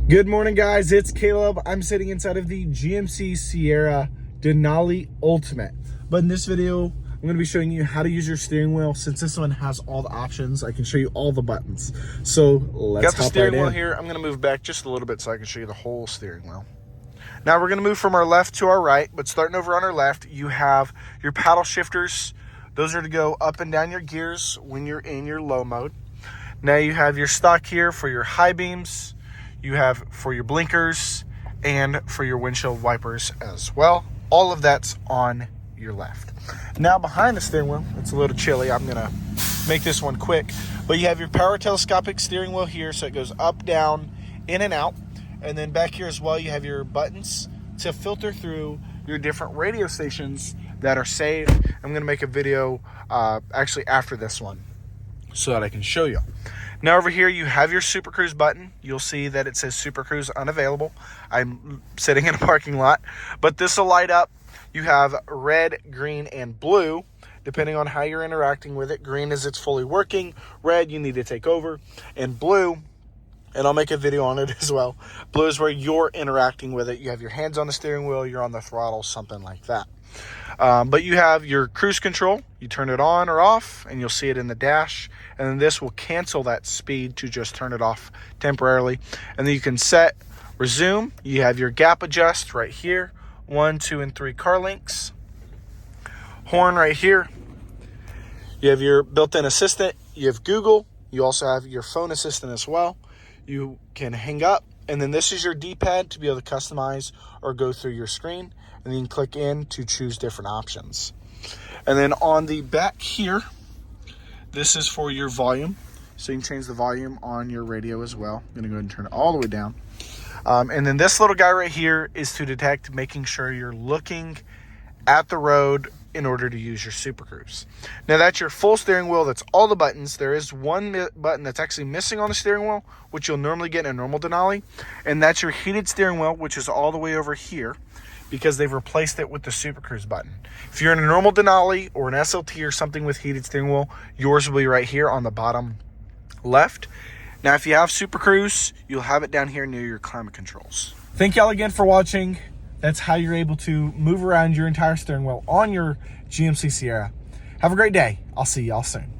Good morning, guys. It's Caleb. I'm sitting inside of the GMC Sierra Denali Ultimate. But in this video, I'm going to be showing you how to use your steering wheel. Since this one has all the options, I can show you all the buttons. So let's got the steering right wheel in. here. I'm going to move back just a little bit so I can show you the whole steering wheel. Now we're going to move from our left to our right, but starting over on our left, you have your paddle shifters. Those are to go up and down your gears when you're in your low mode. Now you have your stock here for your high beams. You have for your blinkers and for your windshield wipers as well. All of that's on your left. Now behind the steering wheel, it's a little chilly. I'm gonna make this one quick, but you have your power telescopic steering wheel here, so it goes up, down, in and out. And then back here as well, you have your buttons to filter through your different radio stations that are saved. I'm gonna make a video actually after this one so that I can show you. Now over here you have your Super Cruise button. You'll see that it says Super Cruise unavailable. I'm sitting in a parking lot, but this will light up. You have red, green, and blue, depending on how you're interacting with it. Green is it's fully working. Red, you need to take over. And blue, and I'll make a video on it as well. Blue is where you're interacting with it. You have your hands on the steering wheel, you're on the throttle, something like that. But you have your cruise control. You turn it on or off, and you'll see it in the dash. And then this will cancel that speed to just turn it off temporarily. And then you can set resume. You have your gap adjust right here. 1, 2, and 3 car links. Horn right here. You have your built-in assistant. You have Google. You also have your phone assistant as well. You can hang up. And then this is your D-pad to be able to customize or go through your screen. And then you can click in to choose different options. And then on the back here, this is for your volume. So you can change the volume on your radio as well. I'm gonna go ahead and turn it all the way down. And then this little guy right here is to detect, making sure you're looking at the road in order to use your Super Cruise. Now that's your full steering wheel. That's all the buttons. There is one button that's actually missing on the steering wheel, which you'll normally get in a normal Denali. And that's your heated steering wheel, which is all the way over here, because they've replaced it with the Super Cruise button. If you're in a normal Denali or an SLT or something with heated steering wheel, yours will be right here on the bottom left. Now, if you have Super Cruise, you'll have it down here near your climate controls. Thank y'all again for watching. That's how you're able to move around your entire steering wheel on your GMC Sierra. Have a great day. I'll see y'all soon.